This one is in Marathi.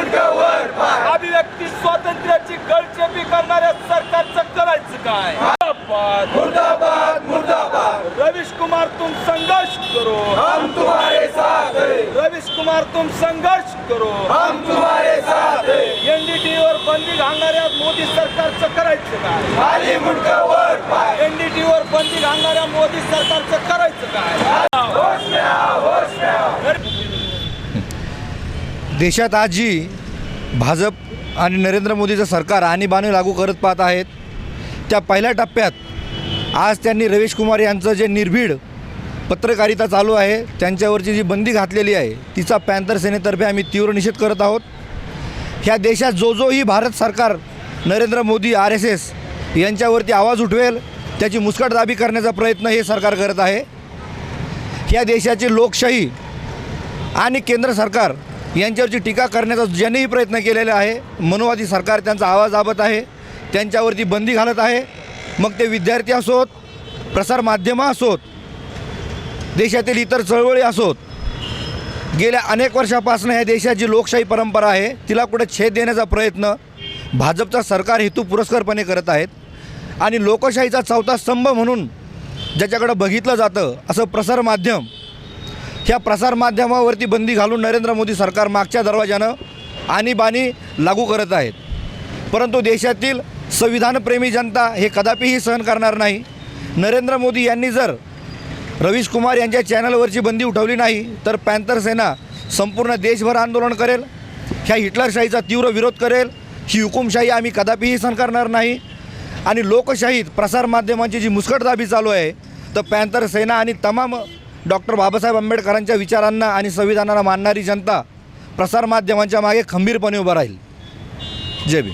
मुंडकावर पाय अभिव्यक्ती स्वातंत्र्याची गळचेपी करणाऱ्या सरकारचं करायचं काय? मुर्दाबाद मुर्दाबाद रवीश कुमार तुम संघर्ष करो, हम तुम्हारे साथ हैं रवीश कुमार तुम संघर्ष करो, हम तुम्हारे साथ हैं एनडीटी वर बंदी घालणाऱ्या मोदी सरकारचं करायचं काय? खाली मुंडकावर पाय एनडीटी वर बंदी घालणाऱ्या मोदी सरकारचं करायचं काय? होश में आओ होश में आओ देशात आज जी भाजप आणि नरेंद्र मोदीचं सरकार आणीबाणी लागू करत पाहत आहेत, त्या पहिल्या टप्प्यात आज त्यांनी रवीश कुमार यांचं जे निर्भीड पत्रकारिता चालू आहे त्यांच्यावरची जी बंदी घातलेली आहे तिचा पॅंथर सेनेतर्फे आम्ही तीव्र निषेध करत आहोत। ह्या देशात जोही भारत सरकार नरेंद्र मोदी RSS यांच्यावरती आवाज उठवेल त्याची मुस्कटदाबी करण्याचा प्रयत्न हे सरकार करत आहे। ह्या देशाची लोकशाही आणि केंद्र सरकार यांच्यावरची टीका करण्याचा ज्यांनीही प्रयत्न केलेला आहे मनुवादी सरकार त्यांचा आवाज दाबत आहे, त्यांच्यावरती बंदी घालत आहे। मग ते विद्यार्थी असोत, प्रसारमाध्यमं असोत, देशातील इतर चळवळी असोत, गेल्या अनेक वर्षापासून ह्या देशाची लोकशाही परंपरा आहे तिला कुठे छेद देण्याचा प्रयत्न भाजपचा सरकार हेतू पुरस्करपणे करत आहेत। आणि लोकशाहीचा चौथा स्तंभ म्हणून ज्याच्याकडं बघितलं जातं असं प्रसारमाध्यम, ह्या प्रसारमाध्यमावरती बंदी घालून नरेंद्र मोदी सरकार मागच्या दरवाजानं आणीबाणी लागू करत आहेत। परंतु देशातील संविधानप्रेमी जनता हे कदापिही सहन करणार नाही। नरेंद्र मोदी यांनी जर रवीश कुमार यांच्या चॅनलवरची बंदी उठवली नाही तर पॅंथर सेना संपूर्ण देशभर आंदोलन करेल, ह्या हिटलरशाहीचा तीव्र विरोध करेल। ही हुकुमशाही आम्ही कदापिही सहन करणार नाही। आणि लोकशाहीत प्रसारमाध्यमांची जी मुस्कटदाबी चालू आहे तर पॅंथर सेना आणि तमाम डॉक्टर बाबासाहेब आंबेडकरांच्या विचारांना आणि संविधानाला मानणारी जनता प्रसारमाध्यमांच्या मागे खंबीरपणे उभं राहील। जय भीम।